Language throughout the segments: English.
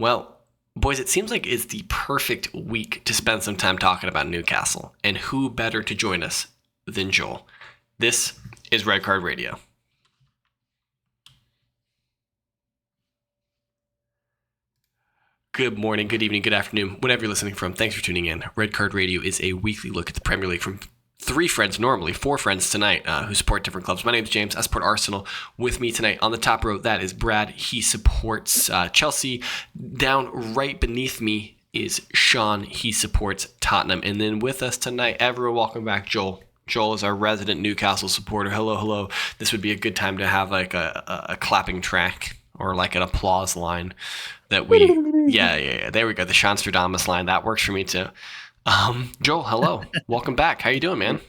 Well, boys, it seems like it's the perfect week to spend some time talking about Newcastle. And who better to join us than Joel? This is Red Card Radio. Good morning, good evening, good afternoon, whenever you're listening from. Thanks for tuning in. Red Card Radio is a weekly look at the Premier League from three friends, normally four friends tonight, who support different clubs. My name is James. I support Arsenal. With me tonight on the top row, that is Brad. He supports Chelsea. Down right beneath me is Sean. He supports Tottenham. And then with us tonight, everyone, welcome back, Joel. Joel is our resident Newcastle supporter. Hello, hello. This would be a good time to have like a clapping track or like an applause line that we yeah. There we go. The Shanstradamus line. That works for me too. Joel, hello. Welcome back. How you doing, man?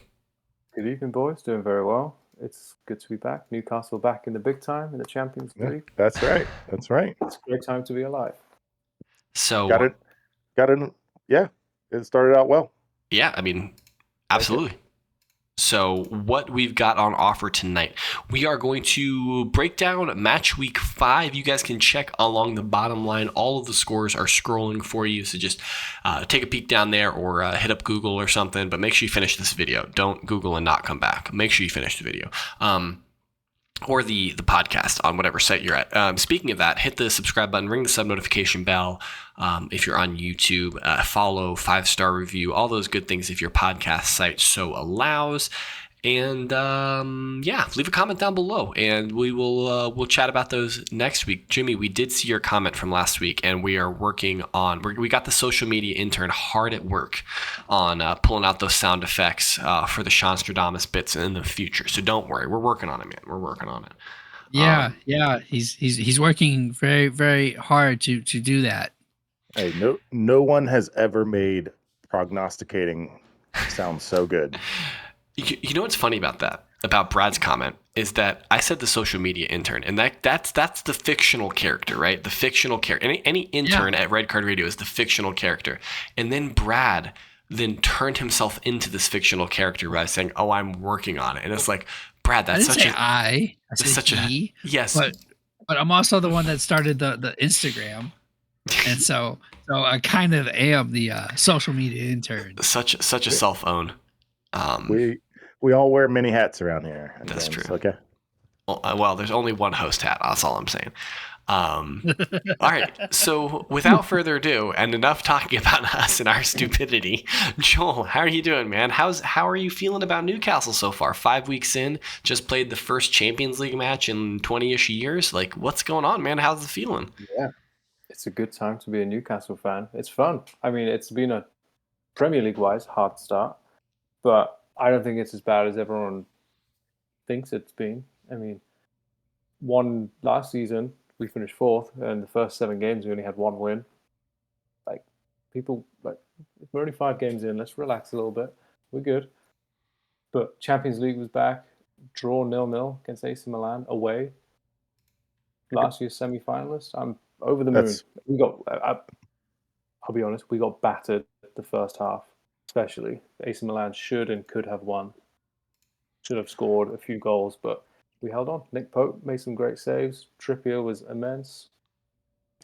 Good evening, boys. Doing very well. It's good to be back. Newcastle back in the big time in the Champions League. That's right. That's right. It's a great time to be alive. So got it. Yeah, it started out well. Yeah, I mean, absolutely. So what we've got on offer tonight, we are going to break down match week 5. You guys can check along the bottom line. All of the scores are scrolling for you. So just take a peek down there or hit up Google or something. But make sure you finish this video. Don't Google and not come back. Make sure you finish the video. Or the podcast on whatever site you're at. Speaking of that, hit the subscribe button, ring the sub notification bell. If you're on YouTube, follow, 5-star review, all those good things if your podcast site so allows. And leave a comment down below, and we'll chat about those next week. Jimmy, we did see your comment from last week, and we are working on. We got the social media intern hard at work on pulling out those sound effects for the Shanstradamus bits in the future. So don't worry, we're working on it, man. We're working on it. Yeah. He's working very, very hard to do that. Hey, no one has ever made prognosticating sound so good. You know what's funny about that, about Brad's comment, is that I said the social media intern, and that's the fictional character, right? The fictional character. Any intern at Red Card Radio is the fictional character. And then Brad then turned himself into this fictional character by saying, "Oh, I'm working on it." And it's like, Brad, that's such a I said he. Yes. But I'm also the one that started the Instagram. And so I kind of am the social media intern. Such a self-own. We all wear many hats around here. That's true. Okay. Well, there's only one host hat. That's all I'm saying. All right. So without further ado, and enough talking about us and our stupidity, Joel, how are you doing, man? How are you feeling about Newcastle so far? 5 weeks in, just played the first Champions League match in 20-ish years. Like, what's going on, man? How's it feeling? Yeah, it's a good time to be a Newcastle fan. It's fun. I mean, it's been a Premier League-wise hard start, but I don't think it's as bad as everyone thinks it's been. I mean, last season, we finished 4th, and the first 7 games, we only had 1 win. We're only 5 games in. Let's relax a little bit. We're good. But Champions League was back. Draw 0-0 against AC Milan away. Last year's semi-finalist. I'm over the moon. I'll be honest, we got battered the first half. Especially, AC Milan should and could have won. Should have scored a few goals, but we held on. Nick Pope made some great saves. Trippier was immense.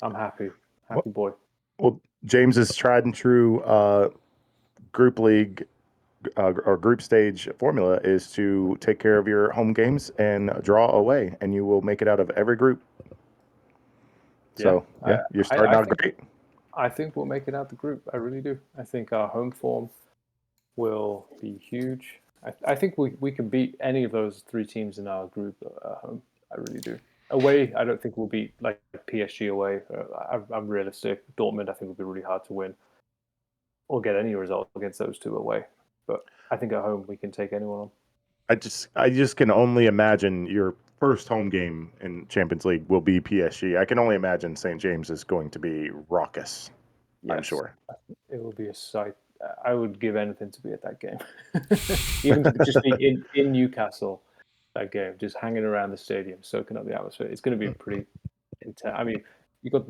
I'm happy. Happy boy. Well, James's tried and true group league or group stage formula is to take care of your home games and draw away, and you will make it out of every group. So, you're starting out great. I think we'll make it out the group. I really do. I think our home form will be huge. I think we can beat any of those 3 teams in our group at home. I really do. Away, I don't think we'll beat like PSG away. I'm realistic. Dortmund, I think, will be really hard to win or get any result against those 2 away. But I think at home we can take anyone on. I just can only imagine your first home game in Champions League will be PSG. I can only imagine St. James is going to be raucous. Yes, I'm sure. It will be a sight. I would give anything to be at that game. Even to just be in Newcastle, that game, just hanging around the stadium, soaking up the atmosphere. It's going to be pretty intense. I mean, you got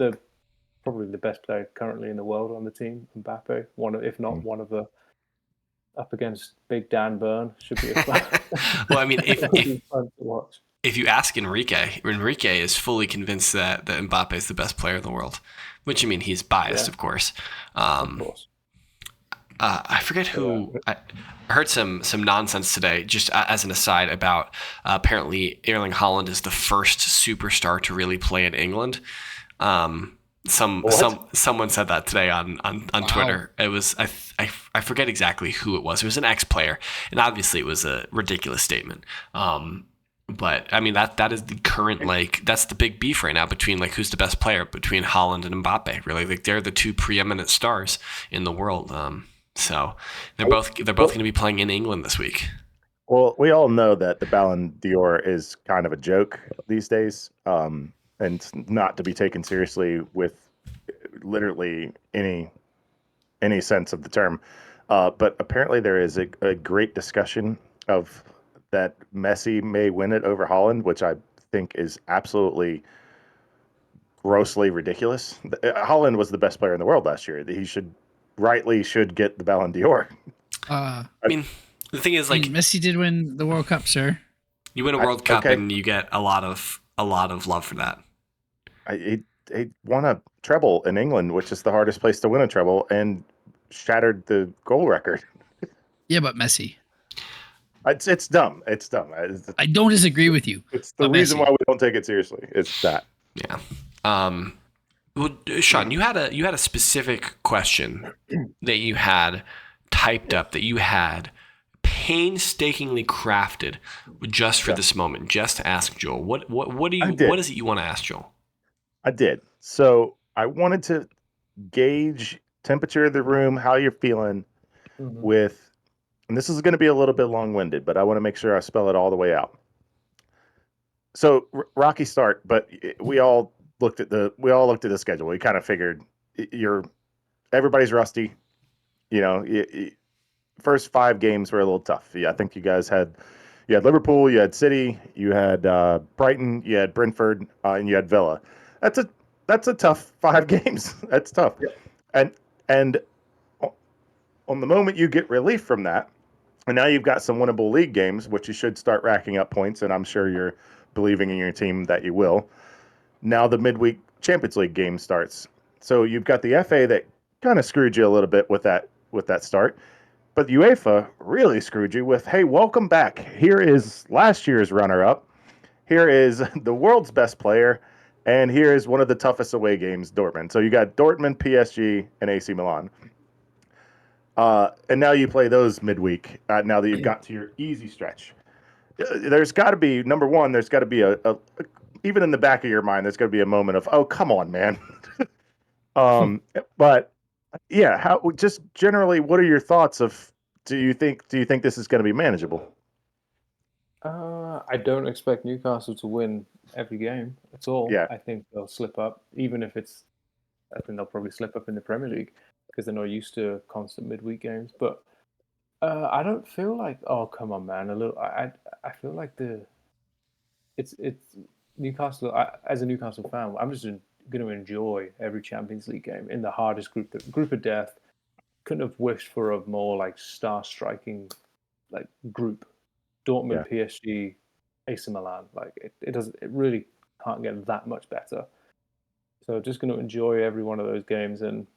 probably the best player currently in the world on the team, Mbappe, if not one of the up against Big Dan Burn. Should be a fun. Well, I mean, if fun to watch. if you ask Enrique is fully convinced that Mbappe is the best player in the world, which I mean he's biased, Yeah. of course. Of course. I forget who. I heard some nonsense today, just as an aside, about apparently Erling Haaland is the first superstar to really play in England. Someone said that today on Wow. Twitter. It was I forget exactly who it was. It was an ex-player, and obviously it was a ridiculous statement. But I mean that is the current, like, that's the big beef right now between, like, who's the best player between Haaland and Mbappe. Really, like, they're the two preeminent stars in the world. So they're both going to be playing in England this week. Well, we all know that the Ballon d'Or is kind of a joke these days, and it's not to be taken seriously with literally any sense of the term. But apparently, there is a great discussion of that Messi may win it over Holland, which I think is absolutely grossly ridiculous. Holland was the best player in the world last year. He should get the Ballon d'Or. Uh, I mean, the thing is, like, Messi did win the World Cup, sir. you win a World Cup okay. and you get a lot of love for that. He won a treble in England, which is the hardest place to win a treble, and shattered the goal record. Yeah, but Messi. It's dumb. It's dumb. I don't disagree with you. It's the but reason Messi. why we don't take it seriously. It's that. Yeah. Well, Sean, you had a specific question that you had typed up, that you had painstakingly crafted just for this moment, just to ask Joel. What is it you want to ask Joel? I did. So I wanted to gauge temperature of the room, how you're feeling with, and this is going to be a little bit long-winded, but I want to make sure I spell it all the way out. So rocky start, but we all looked at the schedule. We kind of figured everybody's rusty. You know, first 5 games were a little tough. Yeah, I think you guys had Liverpool, you had City, you had Brighton, you had Brentford, and you had Villa. That's a tough 5 games. That's tough. Yeah. And on the moment you get relief from that, and now you've got some winnable league games, which you should start racking up points, and I'm sure you're believing in your team that you will. Now the midweek Champions League game starts. So you've got the FA that kind of screwed you a little bit with that start. But UEFA really screwed you with, hey, welcome back. Here is last year's runner-up. Here is the world's best player. And here is one of the toughest away games, Dortmund. So you got Dortmund, PSG, and AC Milan. And now you play those midweek, now that you've got to your easy stretch. There's got to be, number one, there's got to be a even in the back of your mind, there's got to be a moment of, oh, come on, man. But yeah, just generally, what are your thoughts of, do you think this is going to be manageable? I don't expect Newcastle to win every game at all. Yeah. I think they'll slip up, I think they'll probably slip up in the Premier League because they're not used to constant midweek games. But I don't feel like, oh, come on, man. I feel like it's Newcastle. As a Newcastle fan, I'm just going to enjoy every Champions League game in the hardest group of death. Couldn't have wished for a more like star-striking like group. Dortmund, PSG, AC Milan. Like it really can't get that much better. So just going to enjoy every one of those games, and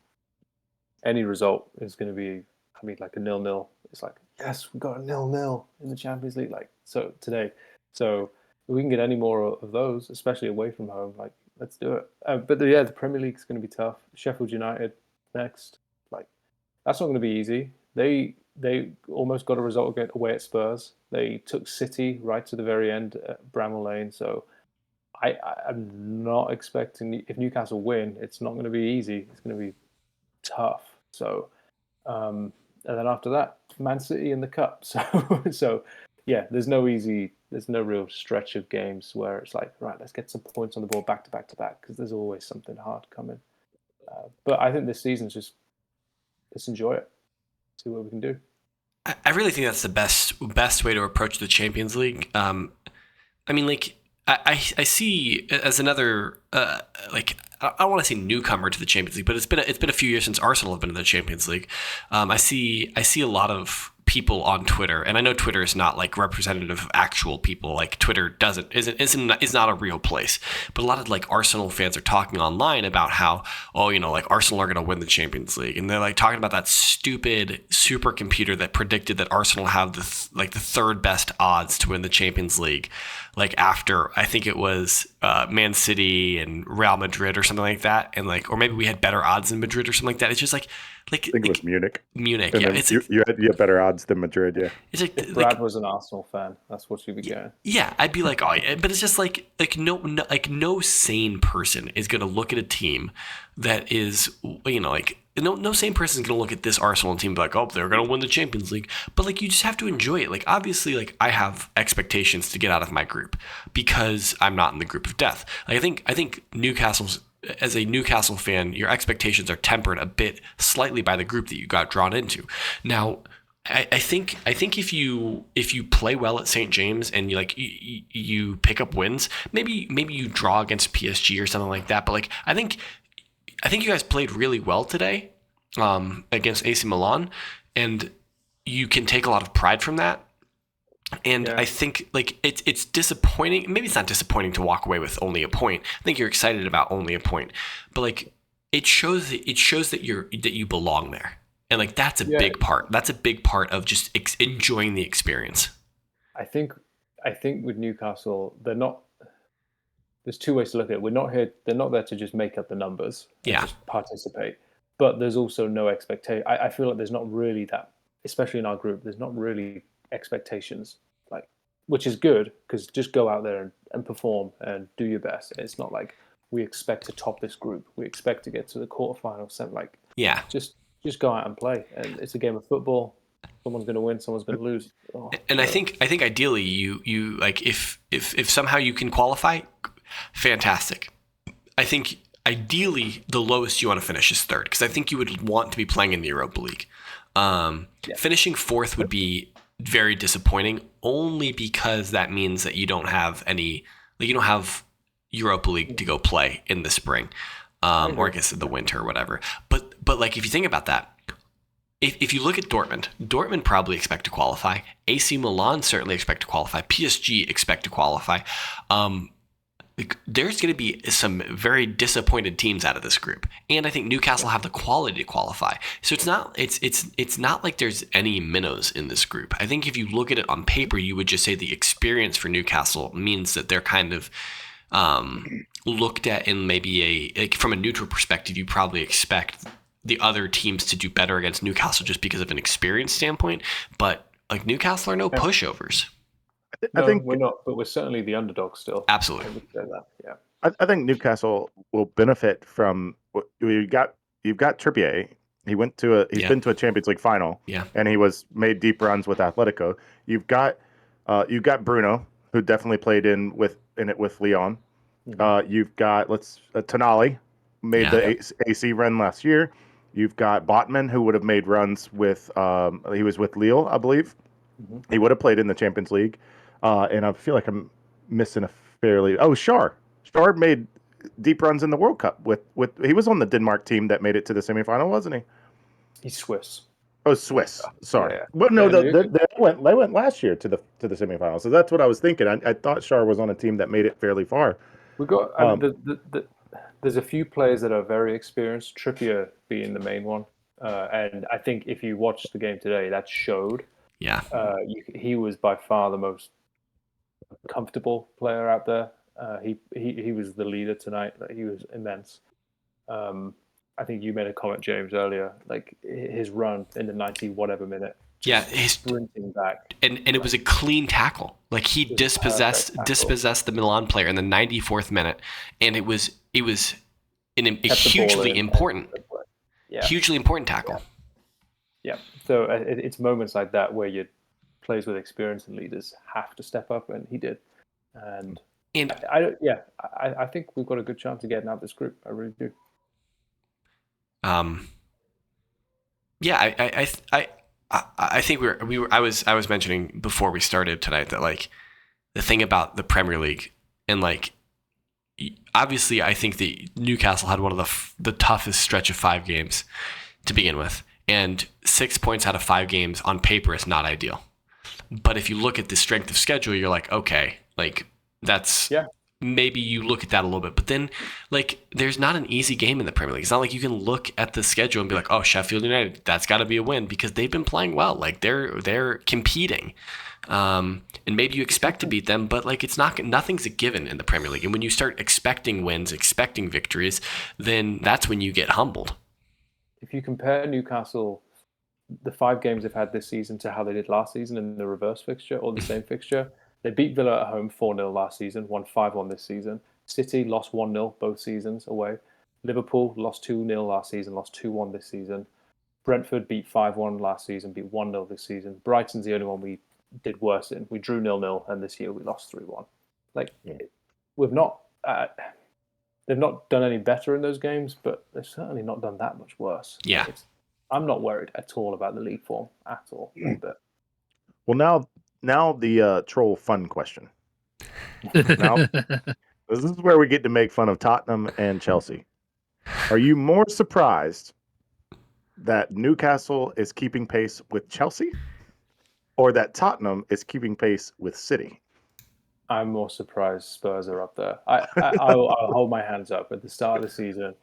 any result is going to be, I mean, like a 0-0. It's like, yes, we got a 0-0 in the Champions League. Like so today. So if we can get any more of those, especially away from home, like let's do it. But the Premier League is going to be tough. Sheffield United next. Like that's not going to be easy. They almost got a result away at Spurs. They took City right to the very end at Bramall Lane. So I'm not expecting, if Newcastle win, it's not going to be easy. It's going to be tough. So, and then after that, Man City in the Cup. So yeah, there's no real stretch of games where it's like, right, let's get some points on the board back to back to back, because there's always something hard coming. But I think this season's just, let's enjoy it. See what we can do. I really think that's the best way to approach the Champions League. I mean, like I see as another like I don't want to say newcomer to the Champions League, but it's been a few years since Arsenal have been in the Champions League. I see a lot of people on Twitter, and I know Twitter is not like representative of actual people. Like Twitter is not a real place, but a lot of like Arsenal fans are talking online about how, oh, you know, like Arsenal are going to win the Champions League, and they're like talking about that stupid supercomputer that predicted that Arsenal have the third best odds to win the Champions League, like after I think it was Man City and Real Madrid or something like that, and like, or maybe we had better odds than Madrid or something like that. It's just like I think it was Munich. Munich, And yeah. then It's you had better odds than Madrid, yeah. it's like, If Brad was an Arsenal fan, that's what you'd be getting. yeah, I'd be like, oh, yeah. But it's just like no sane person is going to look at a team that is, you know, like no sane person is going to look at this Arsenal team and be like, oh, they're going to win the Champions League. But like, you just have to enjoy it. Like, obviously, like I have expectations to get out of my group because I'm not in the group of death. Like, I think as a Newcastle fan, your expectations are tempered a bit slightly by the group that you got drawn into. Now, I think if you play well at St. James and you pick up wins, maybe you draw against PSG or something like that. But like I think you guys played really well today against AC Milan, and you can take a lot of pride from that. And I think like it's disappointing. Maybe it's not disappointing to walk away with only a point. I think you're excited about only a point, but like it shows that you belong there, and like that's a big part. That's a big part of just enjoying the experience. I think with Newcastle, they're not. There's two ways to look at it. We're not here. They're not there to just make up the numbers and just participate. But there's also no expectation. I feel like there's not really that, especially in our group. There's not really expectations, like, which is good because just go out there and perform and do your best. It's not like we expect to top this group. We expect to get to the quarterfinals. Something like just go out and play. And it's a game of football. Someone's going to win. Someone's going to lose. And I think ideally you like if somehow you can qualify, fantastic. I think ideally the lowest you want to finish is third because I think you would want to be playing in the Europa League. Finishing fourth would be very disappointing only because that means that you don't have Europa League to go play in the spring, or I guess in the winter or whatever. But like if you think about that, if you look at Dortmund probably expect to qualify. AC Milan certainly expect to qualify. PSG expect to qualify. There's going to be some very disappointed teams out of this group, and I think Newcastle have the quality to qualify. So it's not like there's any minnows in this group. I think if you look at it on paper, you would just say the experience for Newcastle means that they're kind of looked at in maybe from a neutral perspective. You probably expect the other teams to do better against Newcastle just because of an experience standpoint, but like Newcastle are no pushovers. No, I think we're not, but we're certainly the underdog still. Absolutely. I would say that, yeah. I think Newcastle will benefit from you've got Trippier. He's been to a Champions League final, and he was made deep runs with Atletico. You've got Bruno, who definitely played in it with Lyon. Mm-hmm. You've got Tonali made the AC run last year. You've got Botman, who would have made runs with he was with Lille, I believe. Mm-hmm. He would have played in the Champions League. And I feel like I'm missing a fairly. Oh, Schär made deep runs in the World Cup with. He was on the Denmark team that made it to the semifinal, wasn't he? He's Swiss. Oh, Swiss. Sorry. Yeah. Well, no, they went last year to the semifinal. So that's what I was thinking. I thought Schär was on a team that made it fairly far. We got. There's a few players that are very experienced. Trippier being the main one, and I think if you watched the game today, that showed. Yeah. He was by far the most comfortable player out there. He was the leader tonight. He was immense. I think you made a comment, James, earlier. Like his run in the 90 whatever minute. He's sprinting back, and it was a clean tackle. Like he dispossessed the Milan player in the 94th minute, and it was a hugely important tackle. Yeah. So it's moments like that where you players with experience and leaders have to step up, and he did. And I think we've got a good chance of getting out of this group. I really do. I think I was mentioning before we started tonight that like the thing about the Premier League and like obviously I think that Newcastle had one of the toughest stretch of 5 games to begin with. And 6 points out of 5 games on paper is not ideal. But if you look at the strength of schedule, you're like, okay, like that's maybe you look at that a little bit. But then, like, there's not an easy game in the Premier League. It's not like you can look at the schedule and be like, oh, Sheffield United, that's got to be a win, because they've been playing well. Like they're competing. And maybe you expect to beat them, but like nothing's a given in the Premier League. And when you start expecting wins, expecting victories, then that's when you get humbled. If you compare Newcastle, the 5 games they've had this season, to how they did last season in the reverse fixture or the same fixture, they beat Villa at home 4-0 last season, won 5-1 this season. City lost 1-0 both seasons away. Liverpool lost 2-0 last season, lost 2-1 this season. Brentford beat 5-1 last season, beat 1-0 this season. Brighton's the only one we did worse in. We drew 0-0, and this year we lost 3-1. Like, we've not... they've not done any better in those games, but they've certainly not done that much worse. Yeah. I'm not worried at all about the league form, at all. But Well, now the troll fun question. Now, this is where we get to make fun of Tottenham and Chelsea. Are you more surprised that Newcastle is keeping pace with Chelsea, or that Tottenham is keeping pace with City? I'm more surprised Spurs are up there. I'll hold my hands up. At the start of the season,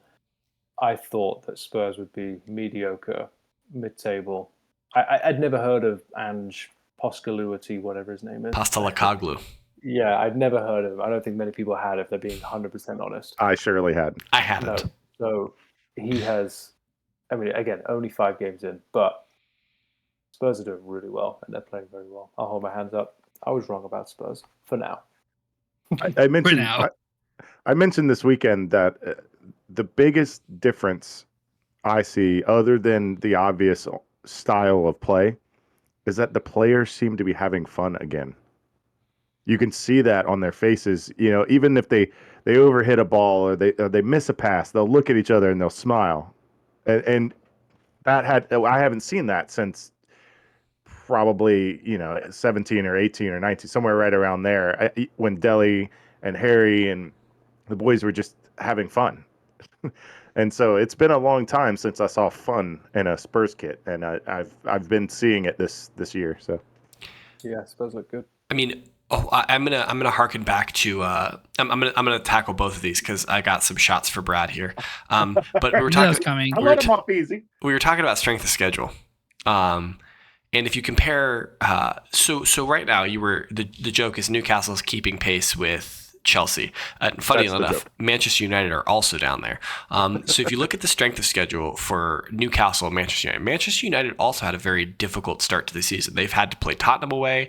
I thought that Spurs would be mediocre, mid-table. I'd never heard of Ange Postecoglou, whatever his name is. Postecoglou. Yeah, I'd never heard of him. I don't think many people had, if they're being 100% honest. I surely had. I hadn't. No. So he has, I mean, again, only 5 games in, but Spurs are doing really well, and they're playing very well. I'll hold my hands up. I was wrong about Spurs for now. I mentioned For now. I mentioned this weekend that the biggest difference I see, other than the obvious style of play, is that the players seem to be having fun again. You can see that on their faces. You know, even if they overhit a ball or they miss a pass, they'll look at each other and they'll smile. And I haven't seen that since probably 17 or 18 or 19, somewhere right around there, when Dele and Harry and the boys were just having fun. And so it's been a long time since I saw fun in a Spurs kit, and I've been seeing it this year. So yeah, Spurs look good. I mean, I'm gonna harken back to I'm gonna tackle both of these because I got some shots for Brad here. But we were talking. Coming. I let him off easy. We were talking about strength of schedule. And if you compare, so right now the joke is Newcastle is keeping pace with Chelsea. Funny enough, Manchester United are also down there. So if you look at the strength of schedule for Newcastle and Manchester United also had a very difficult start to the season. They've had to play Tottenham away.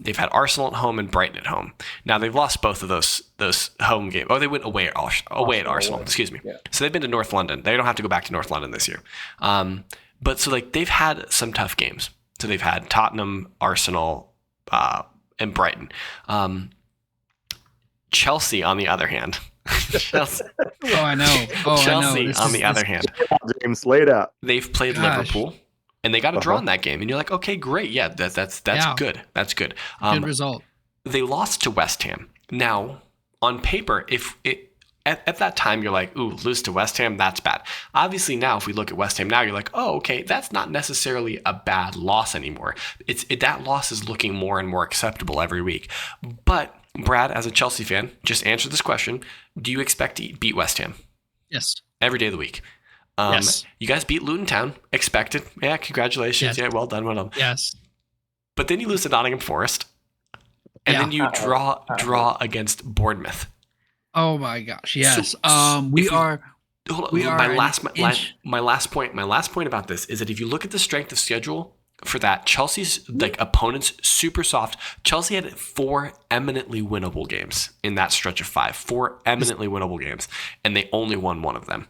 They've had Arsenal at home and Brighton at home. Now they've lost both of those home games. Oh, they went away at Arsenal. Excuse me. Yeah. So they've been to North London. They don't have to go back to North London this year. But so like they've had some tough games. So they've had Tottenham, Arsenal, and Brighton. Chelsea, on the other hand. Chelsea, I know. Chelsea, on the other hand. James, lay it out. They've played Liverpool, and they got a draw in that game. And you're like, okay, great. Yeah, that's good. That's good. Good result. They lost to West Ham. Now, on paper, at that time, you're like, ooh, lose to West Ham, that's bad. Obviously, now, if we look at West Ham now, you're like, oh, okay, that's not necessarily a bad loss anymore. That loss is looking more and more acceptable every week. But, Brad, as a Chelsea fan, just answer this question. Do you expect to beat West Ham? Yes. Every day of the week? Yes. You guys beat Luton Town. Expected. Yeah, congratulations. Yes. Yeah, well done. Yes. But then you lose to Nottingham Forest. And then you draw against Bournemouth. Oh my gosh! Yes, So we are. My last point about this is that if you look at the strength of schedule for that, Chelsea's opponents super soft. Chelsea had 4 eminently winnable games in that stretch of 5. 4 eminently winnable games, and they only won one of them.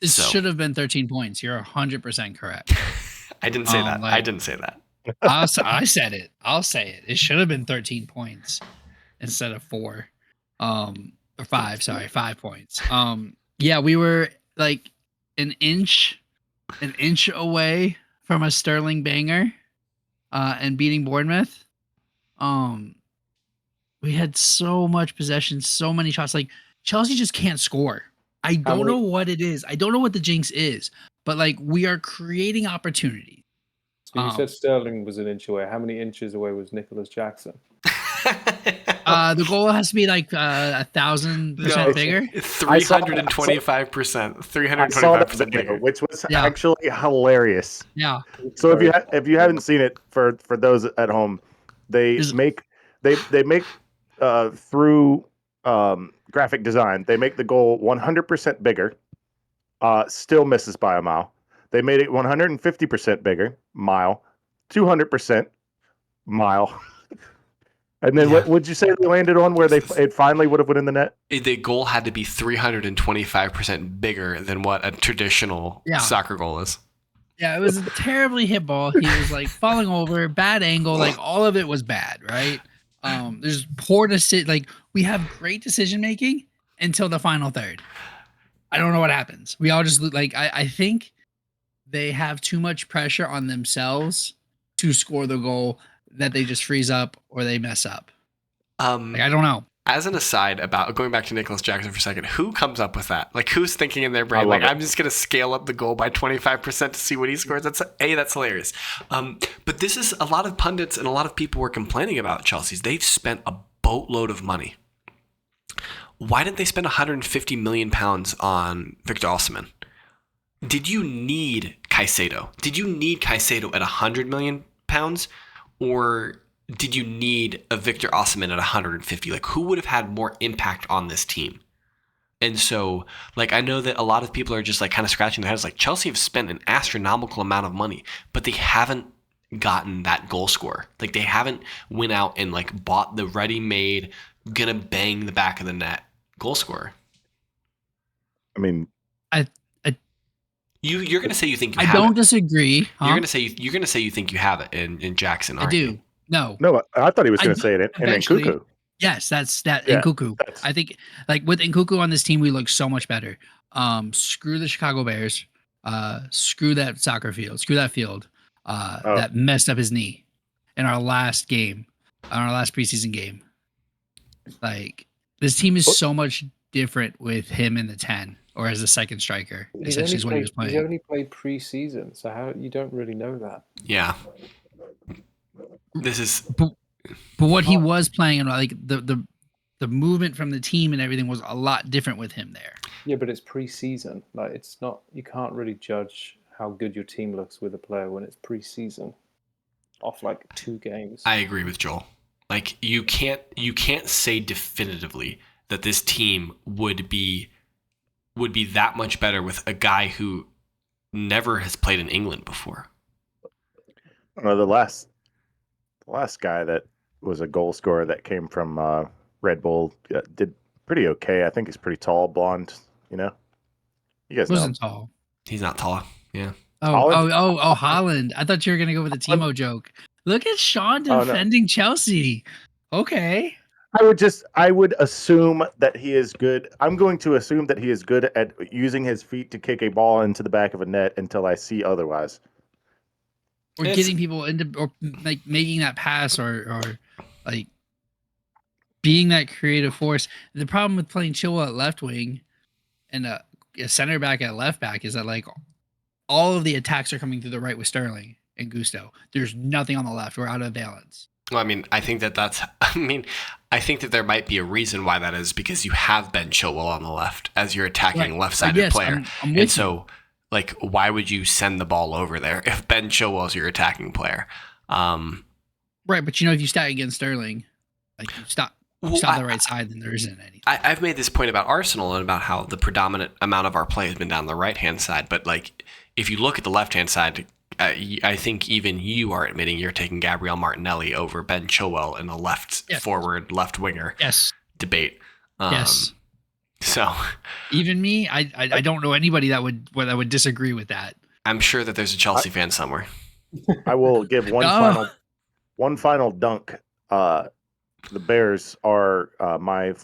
This should have been 13 points. You're 100% correct. I didn't say that. I didn't say that. I said it. I'll say it. It should have been 13 points instead of 4. Or 5, sorry, 5 points. Yeah, we were like an inch away from a Sterling banger, and beating Bournemouth. We had so much possession, so many shots. Like Chelsea just can't score. I don't know what it is. I don't know what the jinx is, but like we are creating opportunities. So you said Sterling was an inch away. How many inches away was Nicholas Jackson? The goal has to be like 1,000% bigger. 325%. I saw that 325% video, bigger. which was Yeah. actually hilarious. Yeah. So if you haven't seen it, for those at home, they Is- make through graphic design, they make the goal 100% bigger. Still misses by a mile. They made it 150% bigger, mile, 200% mile. And then what would you say they landed on where it finally would have went in the net? The goal had to be 325% bigger than what a traditional soccer goal is. Yeah, it was a terribly hit ball. He was like falling over, bad angle, like all of it was bad, right? There's poor decision. Like we have great decision making until the final third. I don't know what happens. We all just like I think they have too much pressure on themselves to score the goal that they just freeze up or they mess up. Like, I don't know. As an aside about going back to Nicholas Jackson for a second, who comes up with that? Like, who's thinking in their brain, like, I'm just going to scale up the goal by 25% to see what he scores? That's hilarious. But this is a lot of pundits and a lot of people were complaining about Chelsea's. They've spent a boatload of money. Why didn't they spend 150 million pounds on Victor Osimhen? Did you need Caicedo? Did you need Caicedo at 100 million pounds? Or did you need a Victor Osimhen at 150? Like, who would have had more impact on this team? And so, like, I know that a lot of people are just like kind of scratching their heads. Like, Chelsea have spent an astronomical amount of money, but they haven't gotten that goal scorer. Like, they haven't went out and like bought the ready-made, gonna bang the back of the net goal scorer. I mean, you're gonna say you think you I have don't it. Disagree. Huh? You're gonna say you think you have it in Jackson. I do. No, I thought he was going to say it in Nkunku. Yes, that's that Yeah, Nkunku. I think like with Nkunku on this team, we look so much better. Screw the Chicago Bears. Screw that soccer field. Screw that field. That messed up his knee in our last game, on our last preseason game. Like this team is so much different with him in the 10 or as a second striker. Essentially, is what he was playing. He's only played preseason, so how you don't really know that. Yeah. This is. But what he was playing and like the movement from the team and everything was a lot different with him there. Yeah, but it's preseason. Like it's not. You can't really judge how good your team looks with a player when it's preseason, off like 2 games. I agree with Joel. Like you can't say definitively that this team would be that much better with a guy who never has played in England before. The last guy that was a goal scorer that came from Red Bull did pretty okay. I think he's pretty tall, blonde. You know, you guys Wasn't know. tall. He's not tall. Yeah. Holland. I thought you were gonna go with the Timo joke. Look at Sean defending Chelsea. Okay. I would assume that he is good. I'm going to assume that he is good at using his feet to kick a ball into the back of a net until I see otherwise. Or getting people into, or like making that pass, or like being that creative force. The problem with playing Chilwell at left wing and a center back at left back is that like all of the attacks are coming through the right with Sterling and Gusto. There's nothing on the left. We're out of balance. Well, I mean, I think that there might be a reason why that is because you have Ben Chilwell on the left as your attacking left-sided player. I'm with you. Like, why would you send the ball over there if Ben Chilwell is your attacking player? Right, but if you stack against Sterling, like you stop the right side, then there isn't anything. I've made this point about Arsenal and about how the predominant amount of our play has been down the right-hand side. But, like, if you look at the left-hand side, I think even you are admitting you're taking Gabriel Martinelli over Ben Chilwell in the forward, left winger debate. Yes. So even me, I don't know anybody that would disagree with that. I'm sure that there's a Chelsea fan somewhere. I will give one final dunk. The Bears are my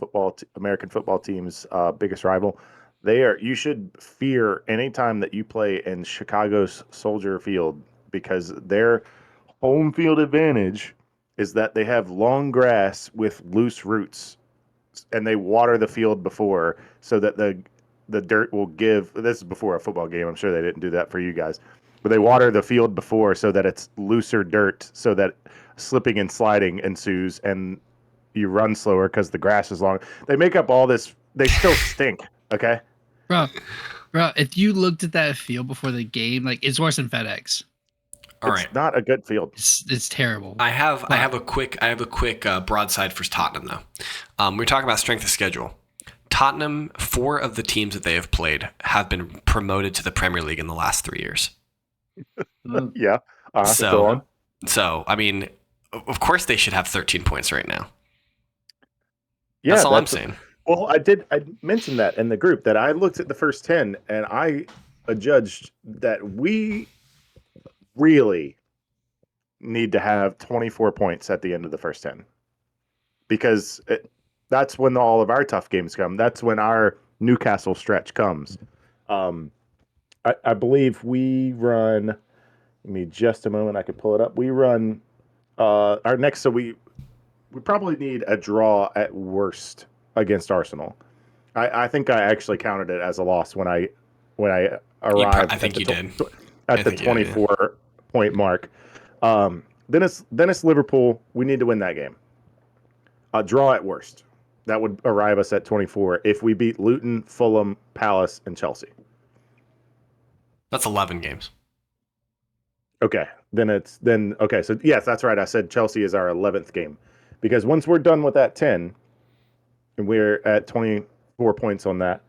American football team's biggest rival. You should fear any time that you play in Chicago's Soldier Field because their home field advantage is that they have long grass with loose roots and they water the field before so that the dirt will give. This is before a football game. I'm sure they didn't do that for you guys, but they water the field before so that it's looser dirt, so that slipping and sliding ensues, and you run slower because the grass is long. They make up all this. They still stink. Okay. Bro, if you looked at that field before the game, like it's worse than FedEx. All It's right. not a good field. It's terrible. I have a quick broadside for Tottenham though. We're talking about strength of schedule. Tottenham, 4 of the teams that they have played have been promoted to the Premier League in the last 3 years. Yeah. Go So, on. I mean, of course they should have 13 points right now. Yeah, That's all I'm saying. Well, I mentioned that in the group that I looked at the first 10 and I judged that we really need to have 24 points at the end of the first 10 because that's when all of our tough games come. That's when our Newcastle stretch comes. I believe we run, give me just a moment, I could pull it up. We run our next, so we probably need a draw at worst against Arsenal. I think I actually counted it as a loss when I arrived. I think you did. At the 24 point mark. Then it's Liverpool. We need to win that game. A draw at worst. That would arrive us at 24 if we beat Luton, Fulham, Palace, and Chelsea. That's 11 games. Okay. Okay. So yes, that's right. I said Chelsea is our 11th game, because once we're done with that 10, and we're at 24 points on that,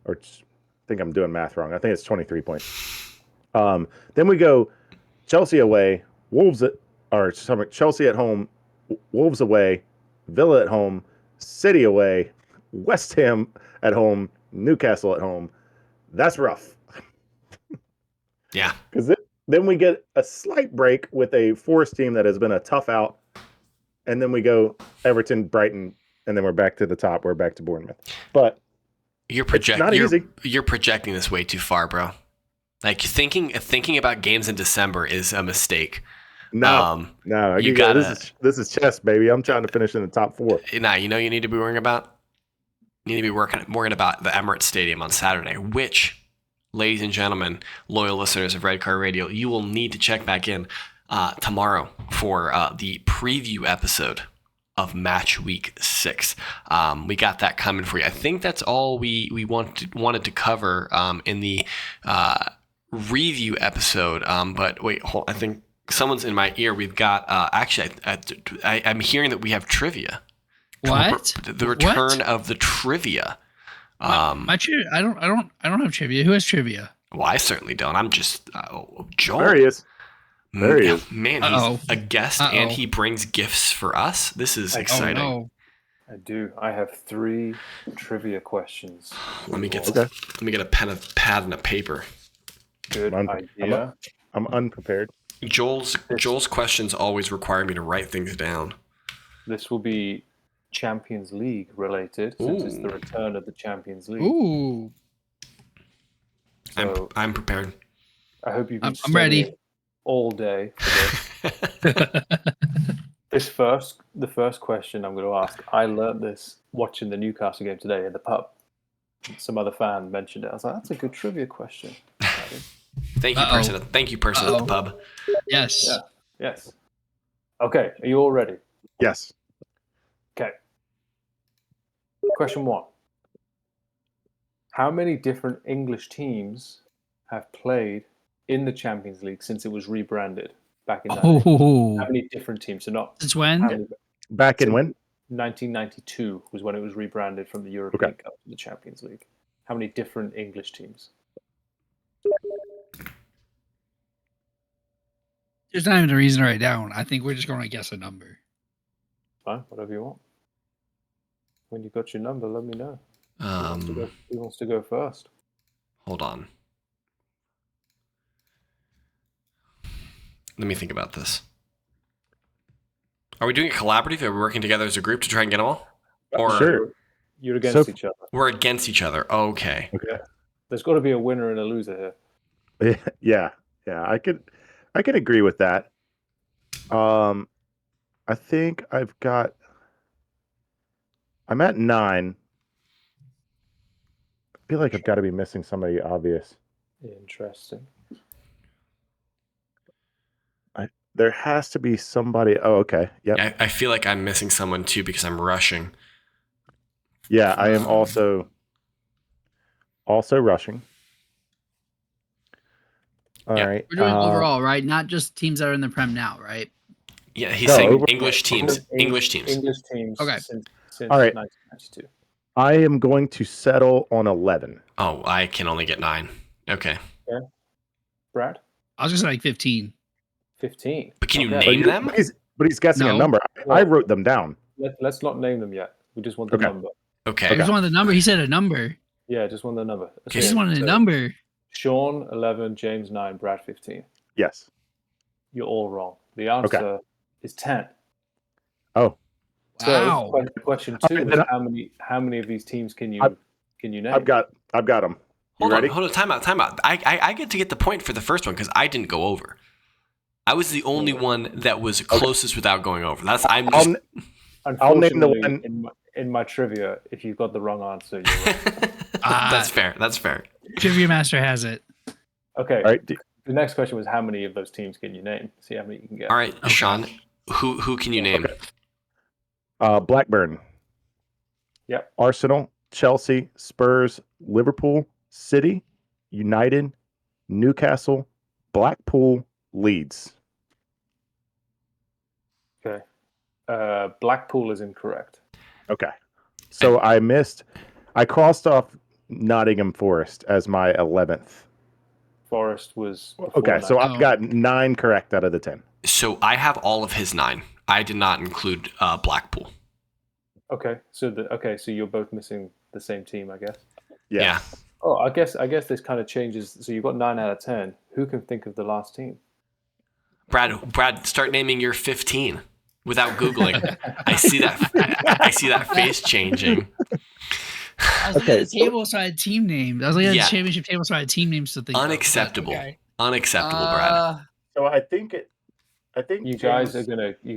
or I think I'm doing math wrong. I think it's 23 points. Then we go Chelsea away, Chelsea at home, Wolves away, Villa at home, City away, West Ham at home, Newcastle at home. That's rough. Yeah. Because then we get a slight break with a Forest team that has been a tough out, and then we go Everton, Brighton, and then we're back to the top. We're back to Bournemouth. But it's not easy. You're projecting this way too far, bro. Like thinking about games in December is a mistake. No. You gotta. This is chess, baby. I'm trying to finish in the top 4. Nah, you need to be worrying about. You need to be worrying about the Emirates Stadium on Saturday, which, ladies and gentlemen, loyal listeners of Red Car Radio, you will need to check back in tomorrow for the preview episode of Match Week 6. We got that coming for you. I think that's all we wanted to cover in the review episode. But wait, hold. I think someone's in my ear. We've got actually. I'm hearing that we have trivia. What? The return of the trivia. My I don't have trivia. Who has trivia? Well, I certainly don't. I'm just Joel. There he is. There he is. Man, he's a guest and he brings gifts for us. This is exciting. Oh, no. I do. I have 3 trivia questions. Let me get a pad and a paper. Good idea. I'm unprepared. Joel's questions always require me to write things down. This will be Champions League related, since it's the return of the Champions League. Ooh. So I'm prepared. I hope you've been I'm ready all day for this. The first question I'm going to ask, I learned this watching the Newcastle game today in the pub. Some other fan mentioned it. I was like, that's a good trivia question. Thank you, person. Thank you, person at the pub. Yes. Yeah. Yes. Okay. Are you all ready? Yes. Okay. Question 1. How many different English teams have played in the Champions League since it was rebranded back in 1992? How many different teams? So not since when? Back in when? 1992 was when it was rebranded from the European Cup to the Champions League. How many different English teams? There's not even a reason to write down. I think we're just going to guess a number. Fine, whatever you want. When you got your number, let me know. Who wants to go first? Hold on. Let me think about this. Are we doing it collaborative? Are we working together as a group to try and get them all? Or sure. You're against each other. We're against each other. Okay. There's got to be a winner and a loser here. Yeah. I could agree with that. I think I'm at 9. feel like I've got to be missing somebody obvious. Interesting. There has to be somebody. Oh, okay. Yep. I feel like I'm missing someone too because I'm rushing. Yeah, I am also rushing. All Yeah. right. We're doing overall, right? Not just teams that are in the Prem now, right? Yeah, he's No, saying over- English teams. English teams. English teams Okay. since All right. 1992. I am going to settle on 11. Oh, I can only get 9. Okay. Brad, I was just like 15. 15. But can you Okay. name them? But he's guessing a No. number. I wrote them down. Let's not name them yet. We just want the Okay. number. Okay. I just wanted the number. He said a number. Yeah, just want the number. Okay, He just wanted a number. Sean 11, James 9, Brad 15. Yes. You're all wrong. The answer is 10. Oh, Wow. So question 2 Okay, is then how many of these teams can you name? I've got them. You ready? Hold on. Time out. I get to get the point for the first one because I didn't go over. I was the only one that was closest without going over. I'm just. I'll name the Unfortunately, one. in my trivia, if you've got the wrong answer, you're wrong. That's fair. That's fair. Trivia Master has it. Okay. All right. The next question was how many of those teams can you name? See how many you can get. All right, Sean. Who can you name? Blackburn. Yep. Arsenal, Chelsea, Spurs, Liverpool, City, United, Newcastle, Blackpool, Leeds. Okay. Blackpool is incorrect. Okay. So I crossed off Nottingham Forest as my 11th. Forest was before Okay, so that. I've got 9 correct out of the 10. So I have all of his 9. I did not include Blackpool. Okay. So you're both missing the same team, I guess. Yeah. Oh, I guess this kind of changes. So you've got 9 out of 10. Who can think of the last team? Brad, start naming your 15 without Googling. I see that face changing. I was looking at the table, so I had team names. I was looking at the championship table, so I had team names to think Unacceptable. of. Okay. Unacceptable, Brad. So I think You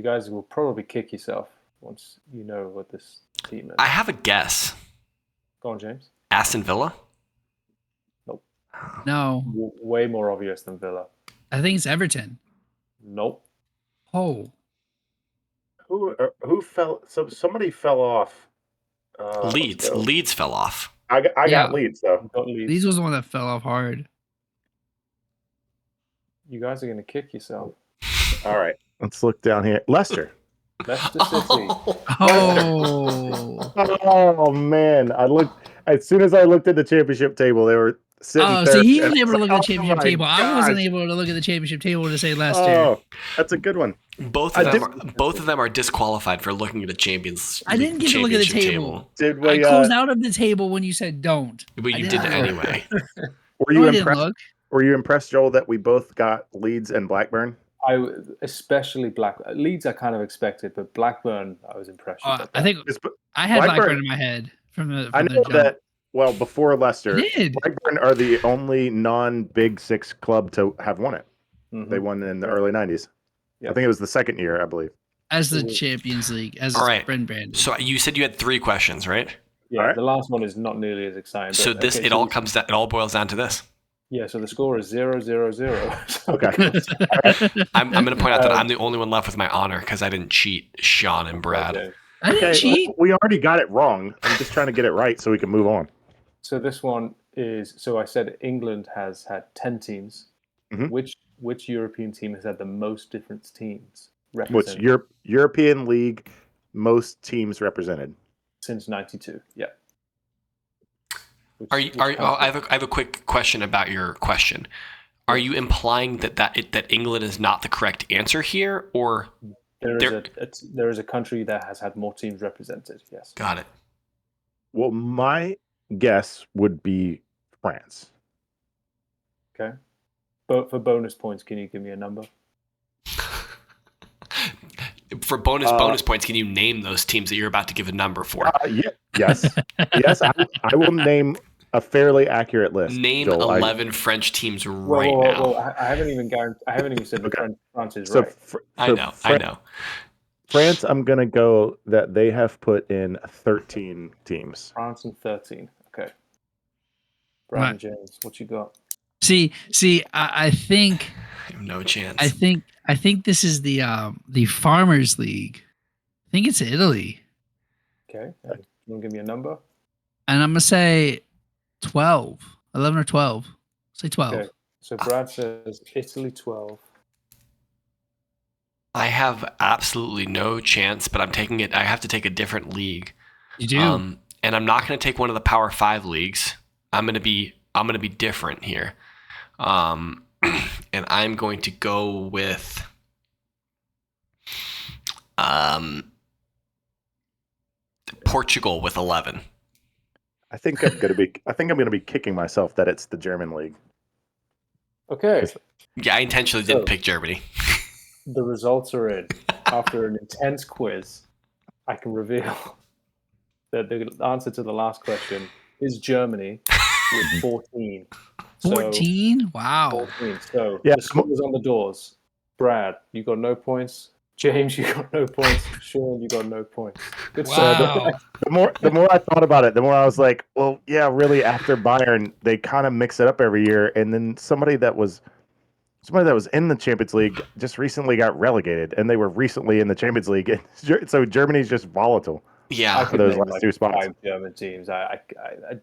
guys will probably kick yourself once you know what this team is. I have a guess. Go on, James. Aston Villa? No, Way more obvious than Villa. I think it's Everton. Nope. Oh, who fell? So somebody fell off. Leeds. Leeds fell off. I Yeah. got Leeds though. Got Leeds. Leeds was the one that fell off hard. You guys are going to kick yourself. All right, let's look down here. Leicester. Leicester City. Oh. Oh man, as soon as I looked at the championship table, they were sitting. Oh, there, so he and was able to look at the oh championship my table. I wasn't gosh. able to look at the championship table to say Leicester. Oh, that's a good one. Both of them are disqualified for looking at the Champions. I didn't get to look at the Championship table. Did I we? closed out of the table when you said don't. But I you didn't did look. anyway. Were No, you I didn't impressed? look. Were you impressed, Joel, that we both got Leeds and Blackburn? Especially Leeds, I kind of expected, but Blackburn, I was impressed. With I think It's- I had Blackburn- Blackburn in my head from the I know jump. that. Well, before Leicester, I did. Blackburn are the only non-Big Six club to have won it. Mhm. They won in the early '90s. Yep. I think it was the second year, I believe. As the Champions League, as All right. friend brand. So you said you had 3 questions, right? Yeah, Alright. The last one is not nearly as exciting. So but, it all boils down to this. Yeah, so the score is 0-0-0. Okay. I'm going to point out that I'm the only one left with my honor because I didn't cheat Sean and Brad. Okay. I didn't cheat. We already got it wrong. I'm just trying to get it right so we can move on. So this one is. So I said England has had 10 teams. Mhm. Which European team has had the most different teams Which represented European League most teams represented? since '92? Yeah. I have a quick question about your question. Are you implying that England is not the correct answer here, or There is a country that has had more teams represented. Yes. got it? Well, my guess would be France. Okay. But for bonus points, can you give me a number? For bonus points, can you name those teams that you're about to give a number for? Yes. I will name a fairly accurate list. Name Joel. 11 French teams right Well, now. I haven't even said Okay. France is So, right. I know. France, I'm going to go that they have put in 13 teams. France and 13. Okay. Brad Right. and James, what you got? See, I think I have no chance. I think this is the Farmers League. I think it's Italy. Okay. You want to give me a number? And I'm gonna say 12. 11 or 12. Say 12. Okay. So Brad says Italy 12. I have absolutely no chance, but I'm taking it. I have to take a different league. You do. And I'm not going to take one of the Power 5 leagues. I'm going to be different here. And I'm going to go with Portugal with 11. I think I'm gonna be kicking myself that it's the German league. Okay. Yeah, I intentionally didn't pick Germany. The results are in. After an intense quiz, I can reveal that the answer to the last question is Germany with 14. 14? Wow. 14. So Yeah. the score is on the doors. Brad, you got no points. James, you got no points. Sean, you got no points. Good start. Wow. The more I thought about it, the more I was like, well, yeah, really. After Bayern, they kind of mix it up every year, and then somebody that was in the Champions League just recently got relegated, and they were recently in the Champions League. So Germany's just volatile. I Yeah, could those name last like two spots. 5 German teams. I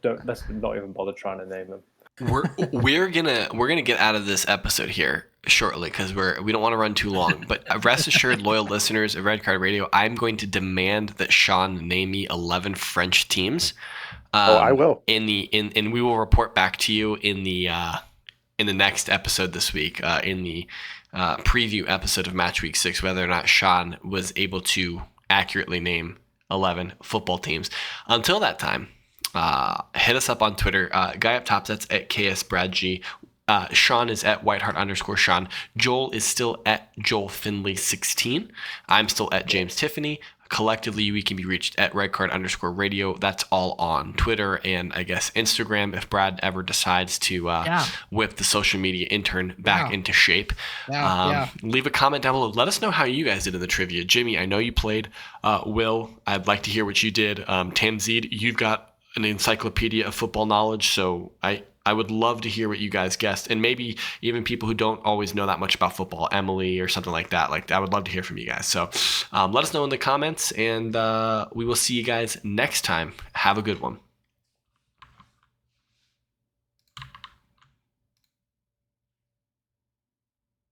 don't. Let's not even bother trying to name them. we're gonna get out of this episode here shortly because we don't want to run too long. But rest assured, loyal listeners of Red Card Radio, I'm going to demand that Sean name me 11 French teams. I will. And we will report back to you in the next episode this week, in the preview episode of Match Week 6, whether or not Sean was able to accurately name 11 football teams. Until that time, hit us up on Twitter. Guy up top, that's at KSBradG. Sean is at Whiteheart_Sean. Joel is still at JoelFinley16. I'm still at James Tiffany. Collectively, we can be reached at redcard_radio. That's all on Twitter and I guess Instagram if Brad ever decides to whip the social media intern back into shape. Leave a comment down below. Let us know how you guys did in the trivia. Jimmy, I know you played. Will, I'd like to hear what you did. Tanzid, you've got an encyclopedia of football knowledge, so I would love to hear what you guys guessed, and maybe even people who don't always know that much about football, Emily or something like that. Like, I would love to hear from you guys. So let us know in the comments, and we will see you guys next time. Have a good one.